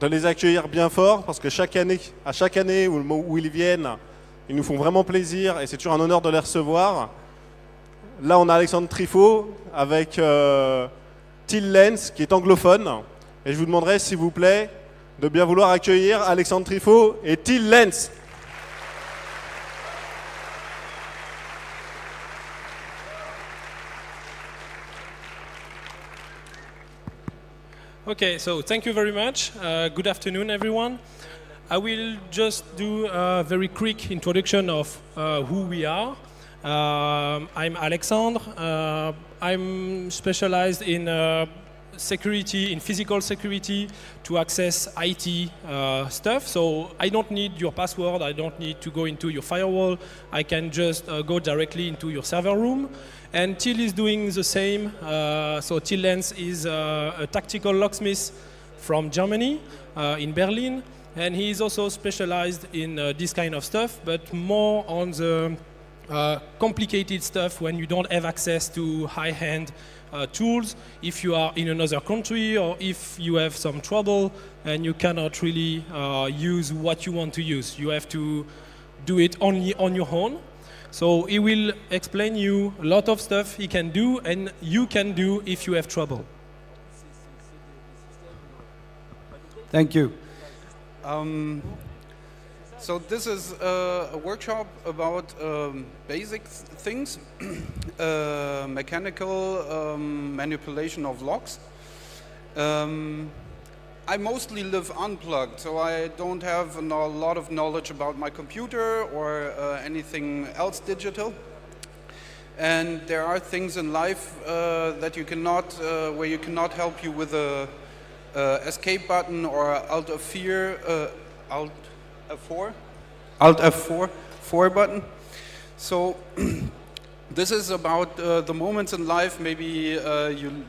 de les accueillir bien fort parce que à chaque année où ils viennent, ils nous font vraiment plaisir et c'est toujours un honneur de les recevoir. Là, on a Alexandre Triffault avec LENZE qui est anglophone. Et je vous demanderai, s'il vous plaît, de bien vouloir accueillir Alexandre Triffault et LENZE. Okay, so thank you very much. Good afternoon, everyone. I will just do a very quick introduction of who we are. I'm Alexandre. I'm specialized in security, in physical security, to access IT stuff. So I don't need your password. I don't need to go into your firewall. I can just go directly into your server room. And Till is doing the same. So LENZE is a tactical locksmith from Germany, in Berlin. And he is also specialized in this kind of stuff, but more on the complicated stuff when you don't have access to high-end tools, if you are in another country or if you have some trouble and you cannot really use what you want to use. You have to do it only on your own. So he will explain you a lot of stuff he can do and you can do if you have trouble. Thank you. So this is a workshop about basic things, mechanical manipulation of locks. I mostly live unplugged, so I don't have a lot of knowledge about my computer or anything else digital. And there are things in life that you cannot, where you cannot help you with a escape button or Alt F4 button. So this is about the moments in life. Maybe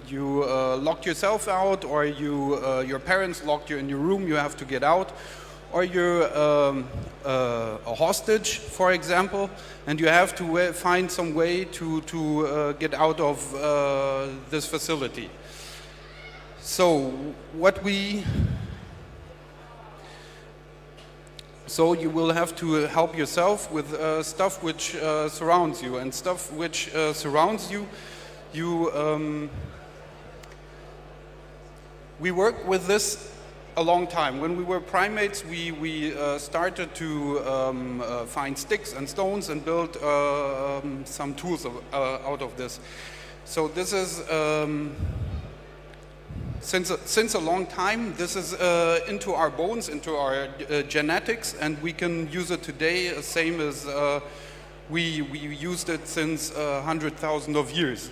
you locked yourself out, or your parents locked you in your room. You have to get out, or you're a hostage, for example, and you have to find some way to get out of this facility. So you will have to help yourself with stuff which surrounds you, and stuff which surrounds you. We work with this a long time. When we were primates, we started to find sticks and stones and build some tools out of this. So this is since a long time, this is into our bones, into our genetics, and we can use it today, same as we used it since 100,000 of years.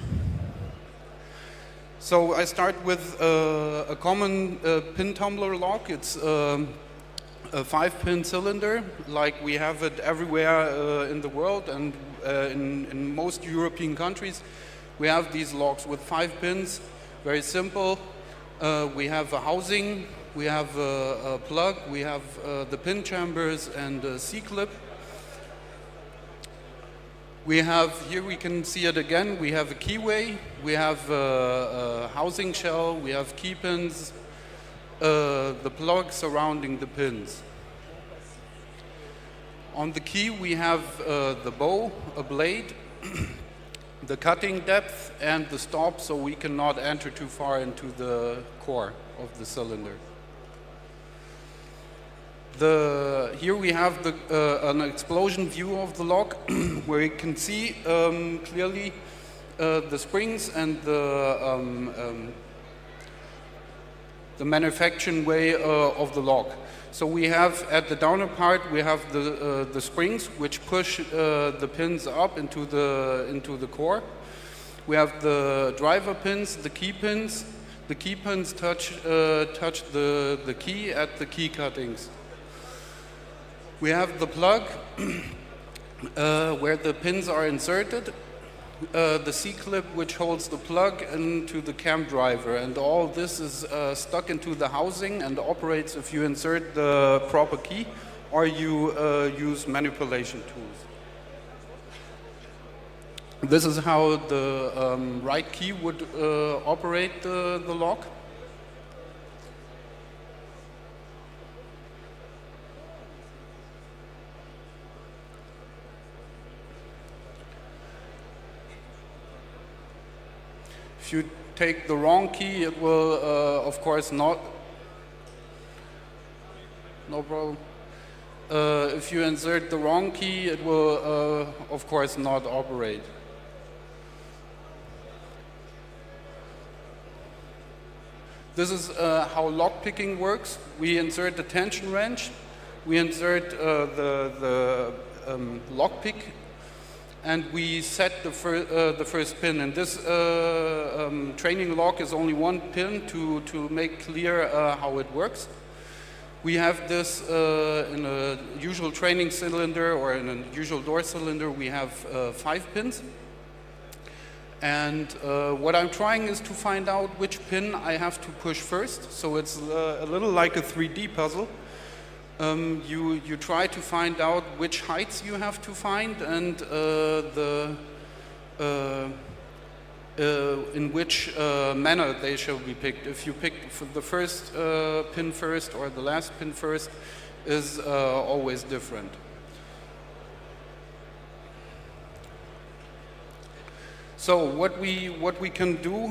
So I start with a common pin tumbler lock. It's a 5-pin cylinder, like we have it everywhere in the world, and in most European countries. We have these locks with 5 pins, very simple. We have a housing, we have a plug, we have the pin chambers and a C-clip. We have, here we can see it again, we have a keyway, we have a housing shell, we have key pins, the plug surrounding the pins. On the key we have the bow, a blade, the cutting depth and the stop, so we cannot enter too far into the core of the cylinder. Here we have an explosion view of the lock, where you can see clearly the springs and the manufacturing way of the lock. So we have, at the downer part, we have the springs which push the pins up into the core. We have the driver pins, the key pins. The key pins touch the key at the key cuttings. We have the plug where the pins are inserted. The C-clip which holds the plug into the cam driver, and all this is stuck into the housing and operates if you insert the proper key or you use manipulation tools. This is how the right key would operate the lock. If you take the wrong key, it will, of course, not. No problem. If you insert the wrong key, it will, of course, not operate. This is how lockpicking works. We insert the tension wrench, we insert the lockpick, and we set the first pin. And this training lock is only one pin to make clear how it works. We have this in a usual training cylinder or in a usual door cylinder, we have 5 pins. And what I'm trying is to find out which pin I have to push first. So it's a little like a 3D puzzle. You try to find out which heights you have to find and in which manner they shall be picked. If you pick the first pin first or the last pin first is always different. So what we can do,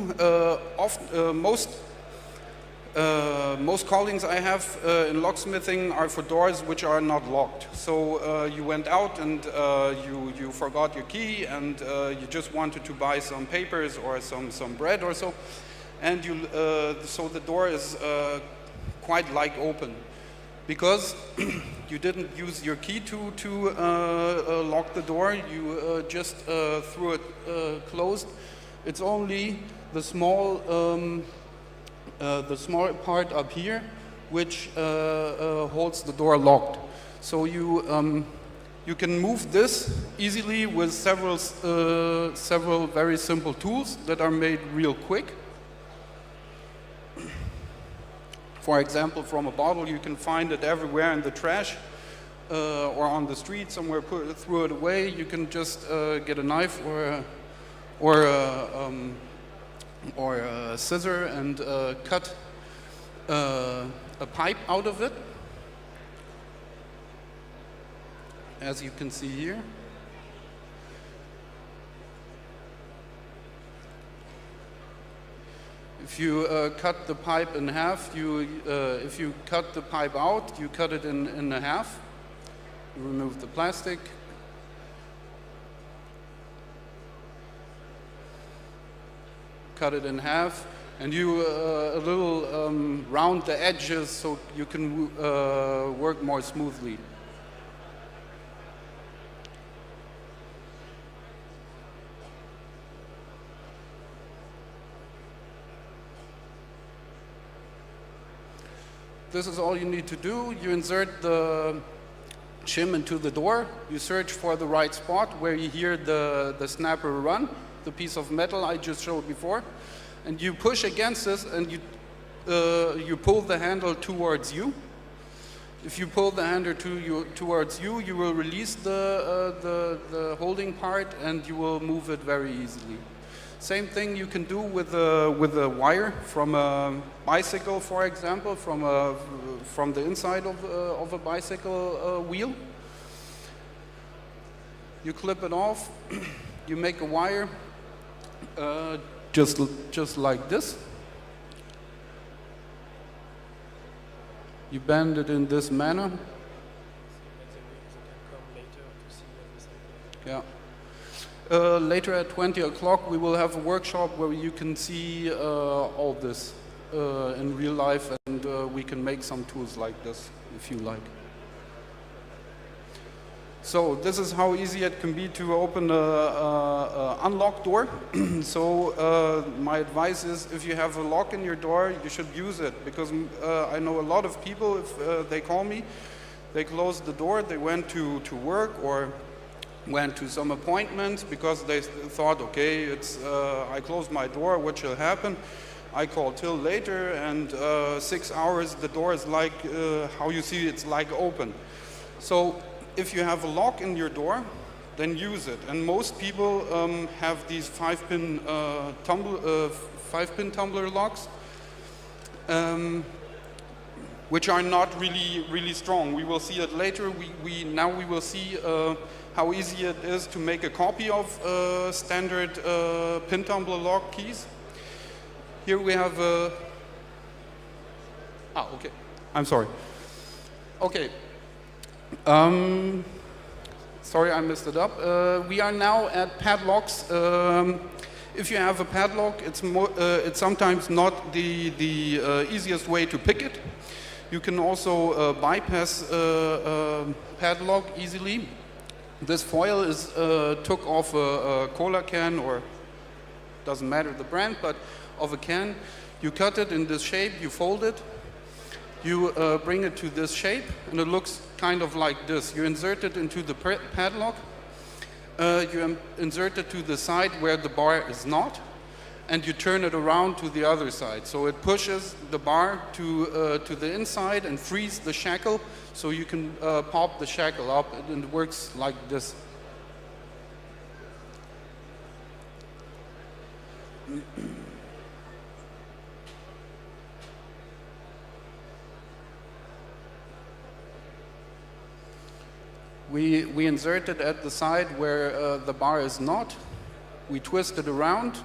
most callings I have in locksmithing are for doors which are not locked. So you went out and you forgot your key and you just wanted to buy some papers or some bread or so, and so the door is quite like open. Because you didn't use your key to lock the door, you just threw it closed. It's only the small part up here which holds the door locked. So you can move this easily with several very simple tools that are made real quick. For example, from a bottle, you can find it everywhere in the trash or on the street somewhere, throw it away. You can just get a knife or a scissor and cut a pipe out of it, as you can see here. If you cut the pipe in half, if you cut the pipe out, you cut it in half. You remove the plastic. Cut it in half, and you a little round the edges so you can work more smoothly. This is all you need to do. You insert the shim into the door. You search for the right spot where you hear the snapper run, the piece of metal I just showed before. And you push against this and you pull the handle towards you. If you pull the handle towards you, you will release the holding part and you will move it very easily. Same thing you can do with a wire from a bicycle, for example, from the inside of a bicycle wheel. You clip it off. You make a wire just like this. You bend it in this manner. Yeah. Later at 20 o'clock we will have a workshop where you can see all this in real life, and we can make some tools like this if you like. So this is how easy it can be to open a unlocked door. So my advice is, if you have a lock in your door, you should use it, because I know a lot of people, if they call me, they closed the door, they went to work or went to some appointment because they thought, okay, it's I closed my door, what shall happen? I call till later, and 6 hours the door is like, how you see it's like open. So if you have a lock in your door, then use it. And most people have these 5-pin tumbler locks, which are not really strong. We will see it later. Now we will see how easy it is to make a copy of standard pin tumbler lock keys. here we have a... Ah, okay. I'm sorry. Okay. Sorry, I messed it up. We are now at padlocks. If you have a padlock, it's sometimes not the easiest way to pick it. You can also bypass padlock easily. This foil is took off a cola can, or doesn't matter the brand, but of a can. You cut it in this shape, you fold it, you bring it to this shape, and it looks kind of like this. You insert it into the padlock, you insert it to the side where the bar is not, and you turn it around to the other side. So it pushes the bar to the inside and frees the shackle, so you can pop the shackle up, and it works like this. We insert it at the side where the bar is not, we twist it around,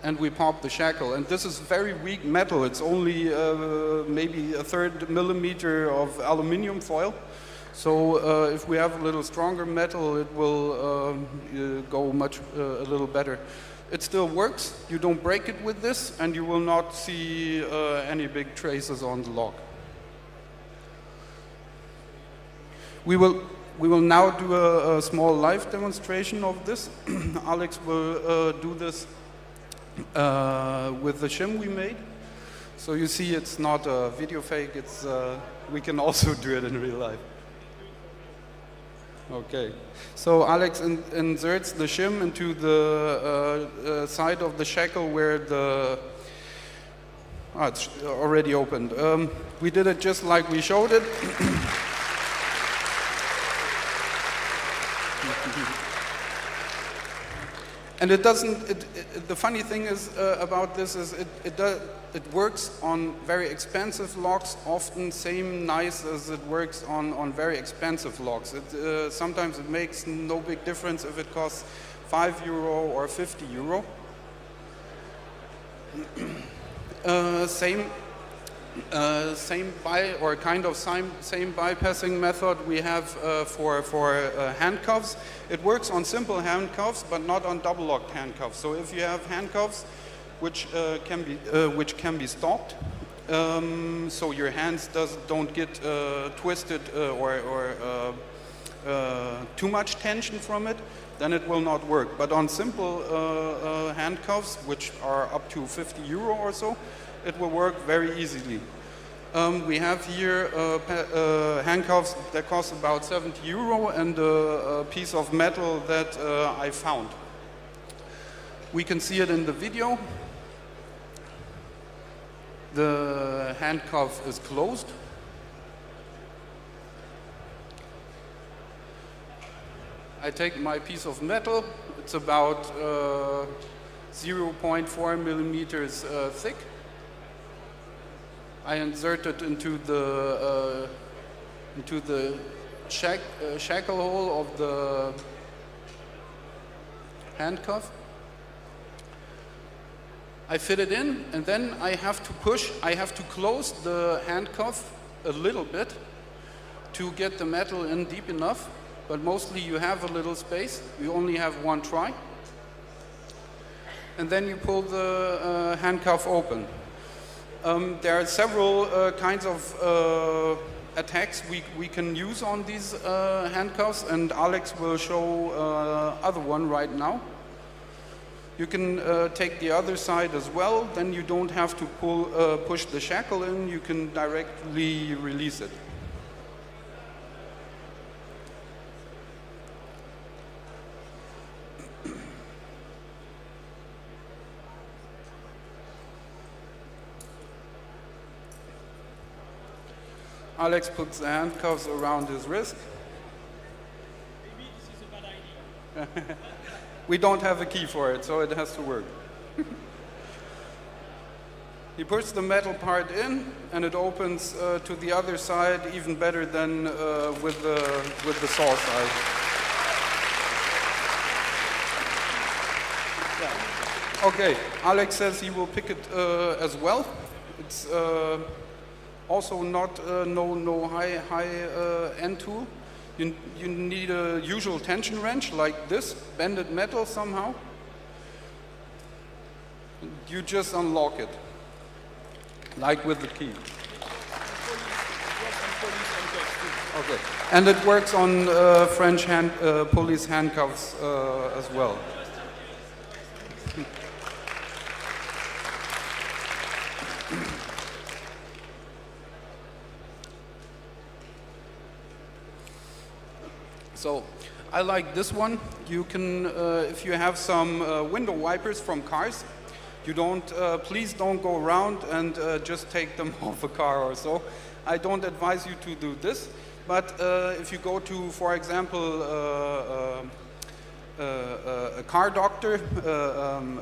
and we pop the shackle. And this is very weak metal. It's only maybe a 1/3 millimeter of aluminium foil. So if we have a little stronger metal, it will go much a little better. It still works. You don't break it with this, and you will not see any big traces on the lock. We will now do a small live demonstration of this. Alex will do this with the shim we made. So you see, it's not a video fake. It's we can also do it in real life. Okay. So Alex inserts the shim into the side of the shackle where the... Oh, it's already opened. We did it just like we showed it. And it doesn't. The funny thing is about this is it works on very expensive locks. Often same nice as it works on very expensive locks. Sometimes it makes no big difference if it costs €5 or €50. Same bypassing method we have for handcuffs. It works on simple handcuffs, but not on double locked handcuffs. So if you have handcuffs which can be stopped, so your hands don't get twisted or too much tension from it, then it will not work. But on simple handcuffs, which are up to €50 or so, it will work very easily. We have here handcuffs that cost about €70 and a piece of metal that I found. We can see it in the video. The handcuff is closed. I take my piece of metal. It's about 0.4 millimeters thick. I insert it into the shackle hole of the handcuff. I fit it in, and then I have to close the handcuff a little bit to get the metal in deep enough, but mostly you have a little space. You only have one try. And then you pull the handcuff open. There are several kinds of attacks we can use on these handcuffs, and Alex will show other one right now. You can take the other side as well, then you don't have to push the shackle in, you can directly release it. Alex puts the handcuffs around his wrist. Maybe this is a bad idea. We don't have a key for it, so it has to work. He puts the metal part in, and it opens to the other side even better than with the saw side. Yeah. Okay, Alex says he will pick it as well. It's also not no high end tool. You need a usual tension wrench like this, bended metal somehow. You just unlock it, like with the key. Okay, and it works on French police handcuffs as well. So, I like this one. You can, if you have some window wipers from cars, you don't, please don't go around and just take them off a car or so. I don't advise you to do this, but if you go to, for example, a car doctor,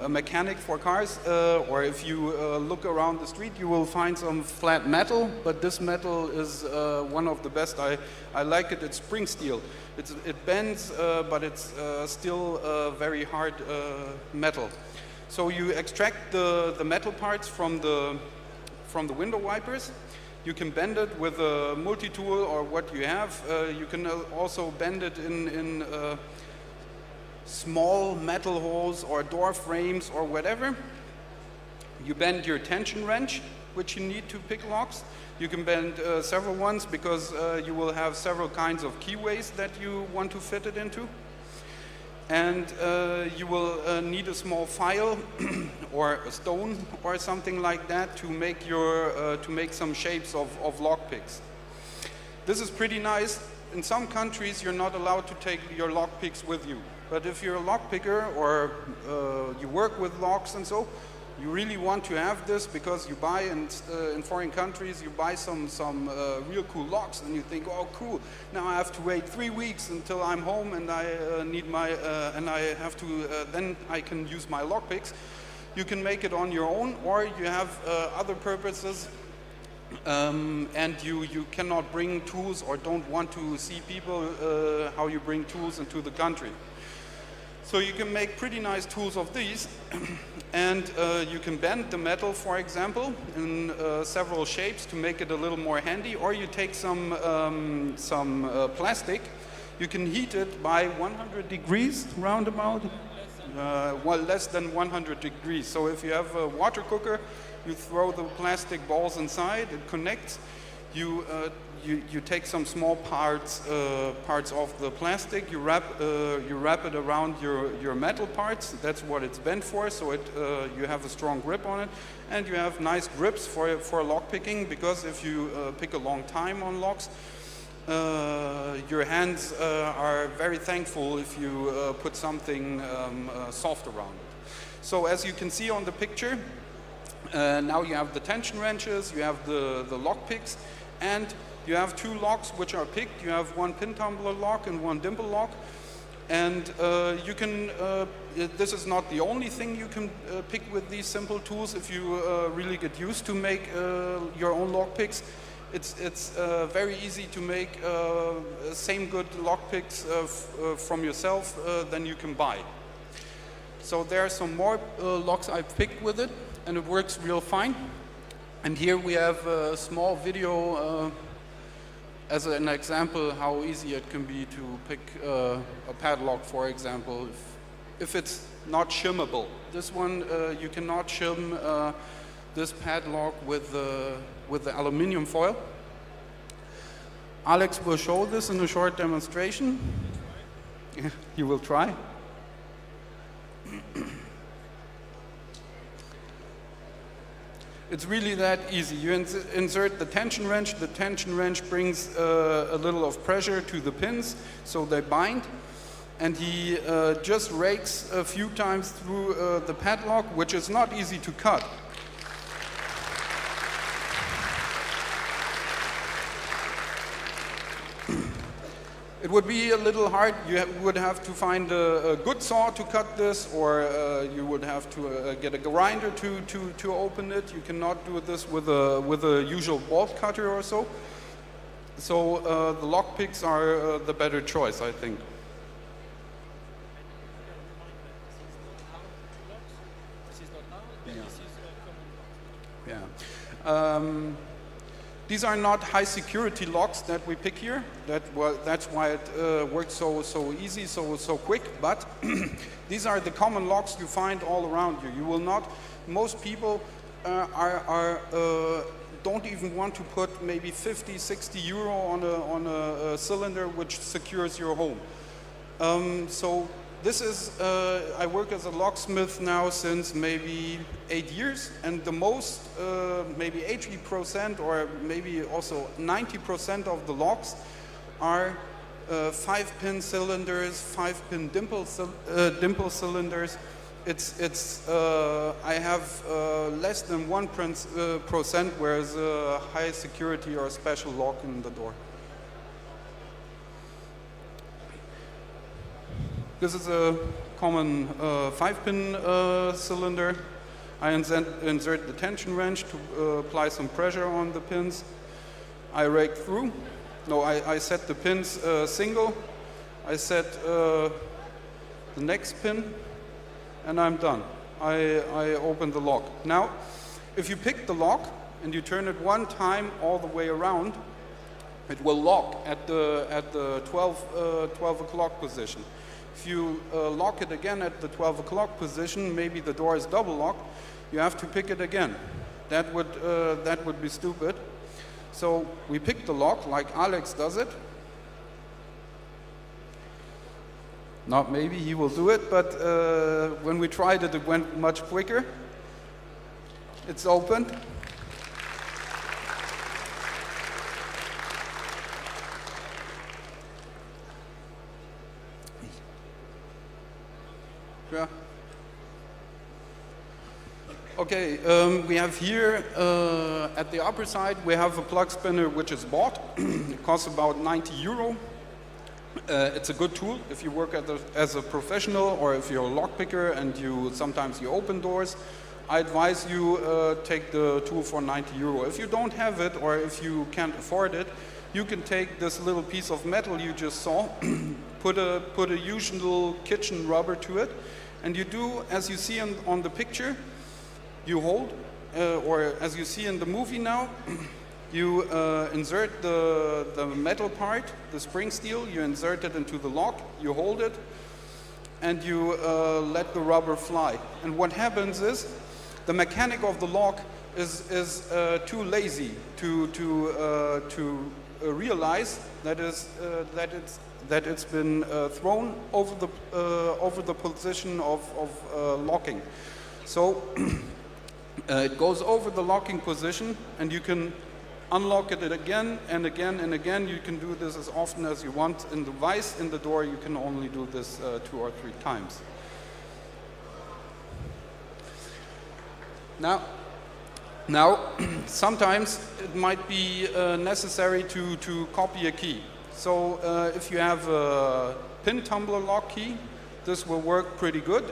a mechanic for cars, or if you look around the street, you will find some flat metal, but this metal is one of the best. I like it. It's spring steel. It bends, but it's still very hard metal. So you extract the metal parts from the window wipers. You can bend it with a multi-tool or what you have. You can also bend it in small metal holes or door frames or whatever. You bend your tension wrench, which you need to pick locks. You can bend several ones because you will have several kinds of keyways that you want to fit it into. And you will need a small file or a stone or something like that to make some shapes of lock picks. This is pretty nice. In some countries, you're not allowed to take your lock picks with you. But if you're a lock picker or you work with locks and so, you really want to have this because you buy in foreign countries, you buy some real cool locks and you think, oh cool, now I have to wait 3 weeks until I'm home and I need my, and I have to, then I can use my lock picks. You can make it on your own or you have other purposes and you cannot bring tools or don't want to see people how you bring tools into the country. So you can make pretty nice tools of these and you can bend the metal, for example, in several shapes to make it a little more handy, or you take some plastic. You can heat it by 100 degrees roundabout, well, less than 100 degrees. So if you have a water cooker, you throw the plastic balls inside, it connects. You take some small parts of the plastic, you wrap it around your metal parts. That's what it's bent for, so you have a strong grip on it, and you have nice grips for lock picking, because if you pick a long time on locks, your hands are very thankful if you put something soft around it. So as you can see on the picture, now you have the tension wrenches, you have the lock picks, and you have two locks which are picked. You have one pin tumbler lock and one dimple lock. And you can, this is not the only thing you can pick with these simple tools. If you really get used to make your own lock picks, it's very easy to make same good lock picks from yourself than you can buy. So there are some more locks I picked with it, and it works real fine. And here we have a small video as an example how easy it can be to pick a padlock, for example, if it's not shimmable. This one, you cannot shim this padlock with the aluminium foil. Alex will show this in a short demonstration. You will try. It's really that easy. You insert the tension wrench. The tension wrench brings a little of pressure to the pins, so they bind. And he just rakes a few times through the padlock, which is not easy to cut. It would be a little hard. You would have to find a good saw to cut this, or you would have to get a grinder to open it. You cannot do this with a usual bolt cutter or so. So the lock picks are the better choice, I think. These are not high security locks that we pick here. That's why it works so easy, so quick. But these are the common locks you find all around you. You will not. Most people don't even want to put maybe 50, 60 euro on a cylinder which secures your home. So this is, I work as a locksmith now since maybe 8 years, and the most, maybe 80% or maybe also 90% of the locks are 5-pin cylinders, 5-pin dimple cylinders. I have less than 1% where is a high security or a special lock in the door. This is a common 5-pin cylinder. I insert the tension wrench to apply some pressure on the pins. I rake through. No, I set the pins single. I set the next pin, and I'm done. I open the lock. Now, if you pick the lock and you turn it one time all the way around, it will lock at the 12 o'clock position. If you lock it again at the 12 o'clock position, maybe the door is double locked, you have to pick it again. That would be stupid. So we pick the lock like Alex does it. Not maybe, he will do it, but when we tried it, it went much quicker. It's opened. Yeah. Okay, we have here at the upper side, we have a plug spinner which is bought. It costs about 90 euro. It's a good tool if you work as a professional or if you're a lockpicker and sometimes you open doors. I advise you take the tool for 90 euro. If you don't have it or if you can't afford it, you can take this little piece of metal you just saw, put a usual kitchen rubber to it, and you do as you see on the picture. You hold, or as you see in the movie now, you insert the metal part, the spring steel, you insert it into the lock, you hold it, and you let the rubber fly. And what happens is, the mechanic of the lock is too lazy to realize that it's been thrown over the position of locking. So it goes over the locking position, and you can unlock it again and again and again. You can do this as often as you want. In the vise in the door, you can only do this 2 or 3 times. Now, sometimes it might be necessary to copy a key. So if you have a pin tumbler lock key, this will work pretty good.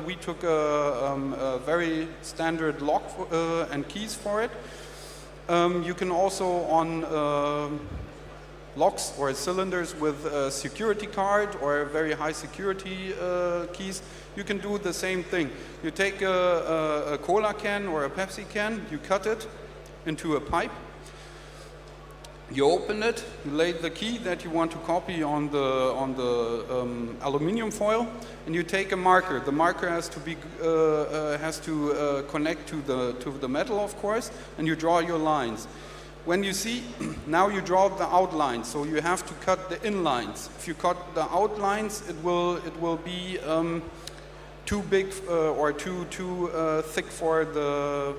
We took a very standard lock and keys for it. You can also on locks or cylinders with a security card or very high security keys, you can do the same thing. You take a cola can or a Pepsi can, you cut it into a pipe, you open it, you lay the key that you want to copy on the aluminium foil, and you take a marker. The marker has to connect to the metal, of course, and you draw your lines. When you see, now you draw the outlines, so you have to cut the inlines. If you cut the outlines, it will be too big or too thick for the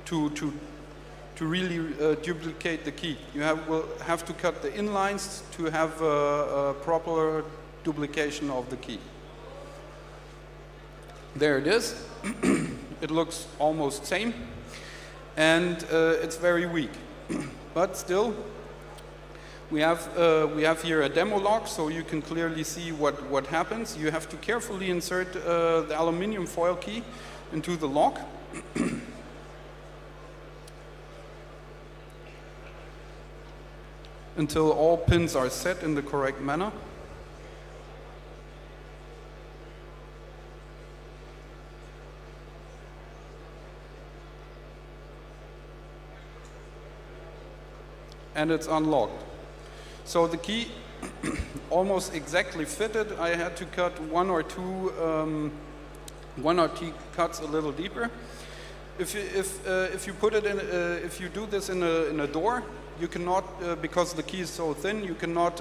to really duplicate the key. You will have to cut the inlines to have a proper duplication of the key. There it is. It looks almost same, and it's very weak. But still, we have here a demo lock, so you can clearly see what happens. You have to carefully insert the aluminium foil key into the lock. Until all pins are set in the correct manner. and it's unlocked. So the key almost exactly fitted. I had to cut one or two cuts a little deeper. If you put it in, if you do this in a door, you cannot, because the key is so thin, you cannot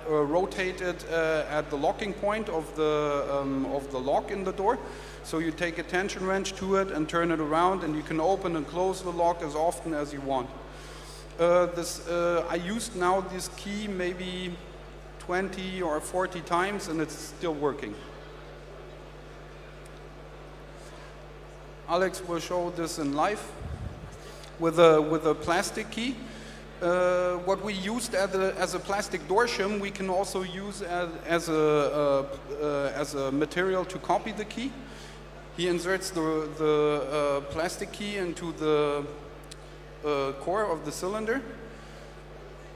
rotate it at the locking point of the lock in the door. So you take a tension wrench to it and turn it around, and you can open and close the lock as often as you want. I used now this key maybe 20 or 40 times, and it's still working. Alex will show this in live with a plastic key. What we used as a plastic door shim, we can also use as a material to copy the key. He inserts the plastic key into the core of the cylinder.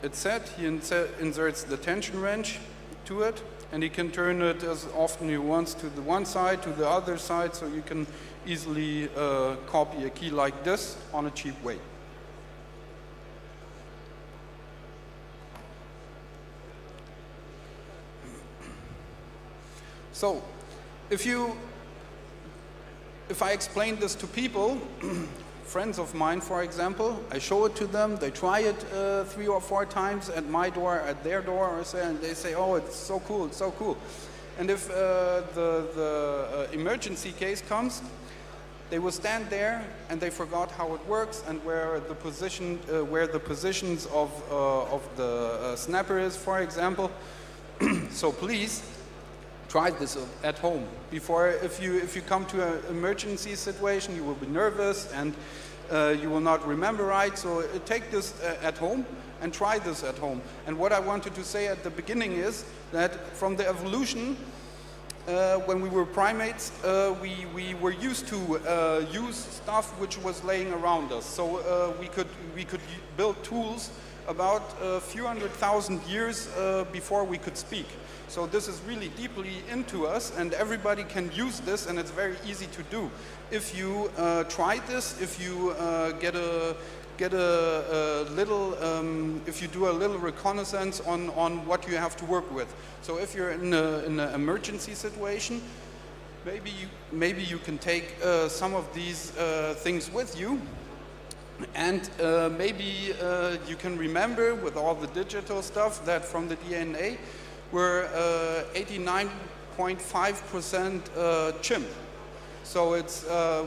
It's set. He inserts the tension wrench to it, and he can turn it as often he wants to the one side, to the other side, so you can easily copy a key like this on a cheap way. So, if I explain this to people, friends of mine, for example, I show it to them, they try it 3 or 4 times at my door, at their door, and they say, oh, it's so cool, it's so cool. And if the emergency case comes, they will stand there and they forgot how it works and where the positions of the snapper is, for example. So please, try this at home. Before, if you come to an emergency situation, you will be nervous and you will not remember right. So take this at home and try this at home. And what I wanted to say at the beginning is that from the evolution, when we were primates, we were used to use stuff which was laying around us. So we could build tools about a few 100,000 years before we could speak. So this is really deeply into us, and everybody can use this, and it's very easy to do. If you try this, if you if you do a little reconnaissance on what you have to work with. So if you're in an emergency situation, maybe you can take some of these things with you, and maybe you can remember with all the digital stuff that from the DNA we're 89.5% chimp. So it's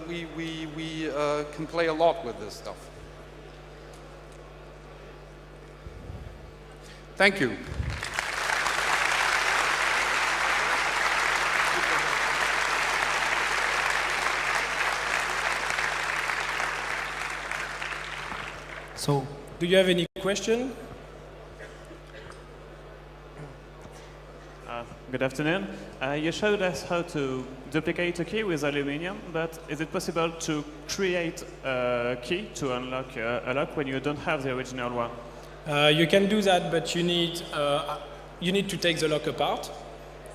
we can play a lot with this stuff. Thank you. So, do you have any question? Good afternoon. You showed us how to duplicate a key with aluminium, but is it possible to create a key to unlock a lock when you don't have the original one? You can do that, but you need to take the lock apart.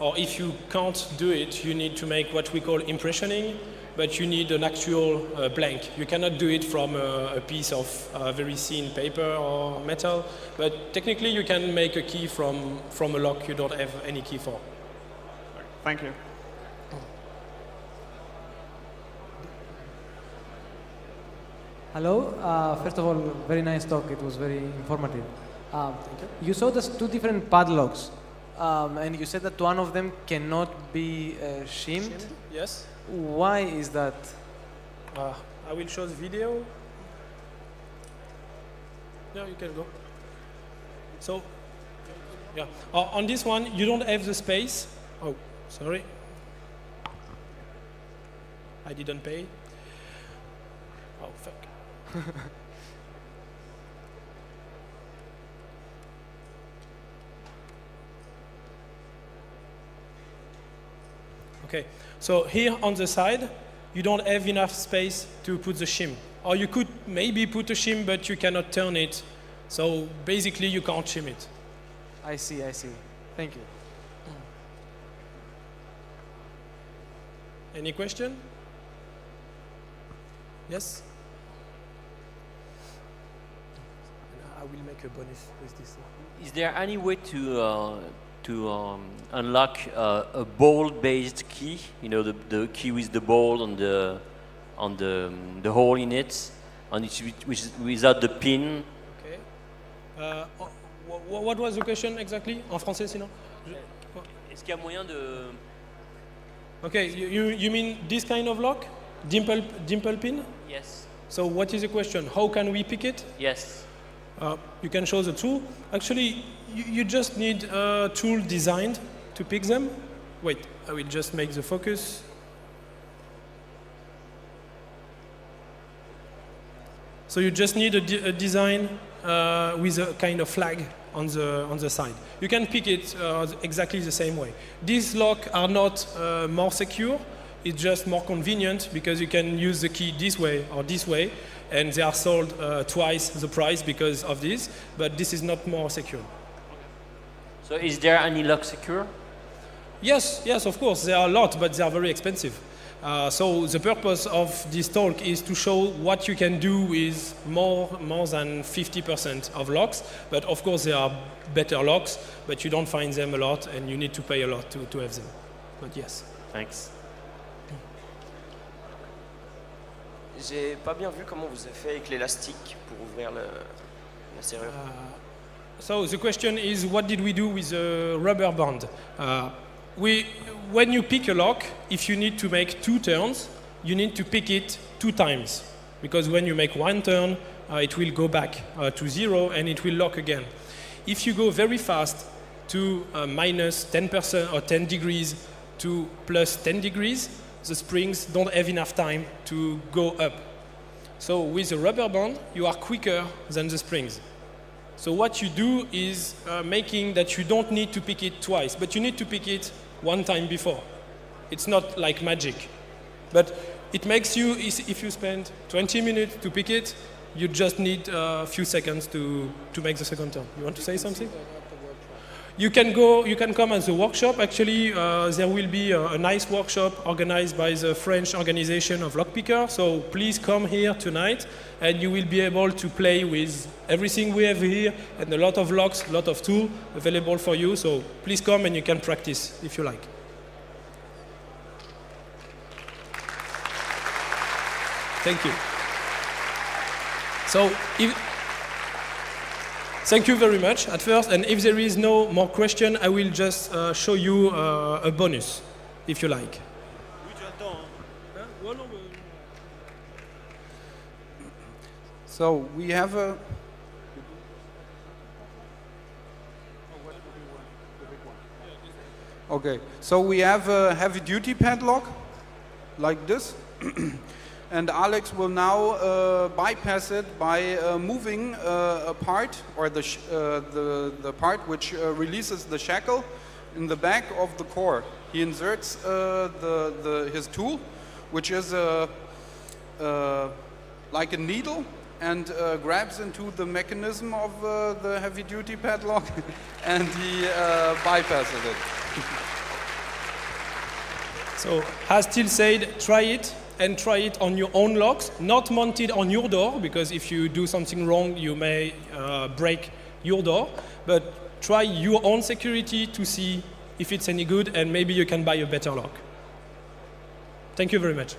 Or if you can't do it, you need to make what we call impressioning, but you need an actual blank. You cannot do it from a piece of very thin paper or metal, but technically you can make a key from a lock you don't have any key for. Thank you. Hello. First of all, very nice talk. It was very informative. Thank you. You showed us 2 different padlocks, and you said that one of them cannot be shimmed. Yes. Why is that? I will show the video. Yeah, you can go. So, yeah, on this one, you don't have the space. Oh, sorry. I didn't pay. Oh, fuck. Okay, so here on the side, you don't have enough space to put the shim. Or you could maybe put a shim, but you cannot turn it. So basically, you can't shim it. I see. Thank you. Any question? Yes? I will make a bonus with this. Is there any way to unlock a ball-based key? You know, the key with the ball on the hole in it, and which is without the pin. Okay. What was the question exactly? En français, sinon. Est-ce qu'il y a moyen de... Okay, you mean this kind of lock, dimple pin? Yes. So what is the question? How can we pick it? Yes. You can show the tool. Actually, you just need a tool designed to pick them. Wait, I will just make the focus. So you just need a design with a kind of flag on the side. You can pick it exactly the same way. These locks are not more secure. It's just more convenient because you can use the key this way or this way, and they are sold twice the price because of this, but this is not more secure. So is there any lock secure? Yes, of course, there are a lot, but they are very expensive. So the purpose of this talk is to show what you can do with more than 50% of locks, but of course there are better locks, but you don't find them a lot and you need to pay a lot to have them. But yes. Thanks. J'ai pas bien vu comment vous avez fait avec l'élastique pour ouvrir la serrure. So the question is, what did we do with the rubber band? When you pick a lock, if you need to make 2 turns, you need to pick it 2 times. Because when you make 1 turn, it will go back to 0 and it will lock again. If you go very fast to minus 10% or 10 degrees to plus 10 degrees, the springs don't have enough time to go up. So with a rubber band, you are quicker than the springs. So what you do is making that you don't need to pick it twice, but you need to pick it 1 time before. It's not like magic. But it makes you, if you spend 20 minutes to pick it, you just need a few seconds to make the second turn. You want to say something? You can come at the workshop. Actually, there will be a nice workshop organized by the French organization of LockPicker. So please come here tonight and you will be able to play with everything we have here and a lot of locks, a lot of tools available for you. So please come and you can practice if you like. Thank you. So, thank you very much at first, and if there is no more question, I will just show you a bonus, if you like. So we have a... Okay, so we have a heavy-duty padlock, like this. And Alex will now bypass it by moving a part, or the part which releases the shackle in the back of the core. He inserts his tool, which is like a needle, and grabs into the mechanism of the heavy-duty padlock, and he bypasses it. So, as Till said, try it. And try it on your own locks, not mounted on your door, because if you do something wrong, you may break your door. But try your own security to see if it's any good, and maybe you can buy a better lock. Thank you very much.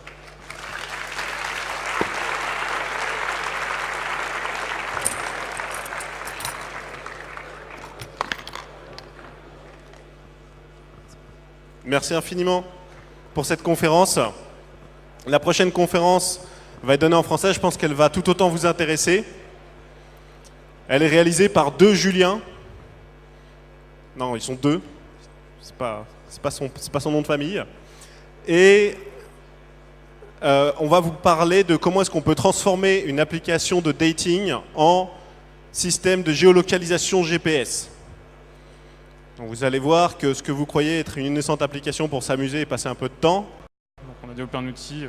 Merci infiniment pour cette conférence. La prochaine conférence va être donnée en français, je pense qu'elle va tout autant vous intéresser. Elle est réalisée par 2 Julien. Non, ils sont 2. C'est pas son nom de famille. Et on va vous parler de comment est-ce qu'on peut transformer une application de dating en système de géolocalisation GPS. Donc vous allez voir que ce que vous croyez être une innocente application pour s'amuser et passer un peu de temps, Donc on a développé un outil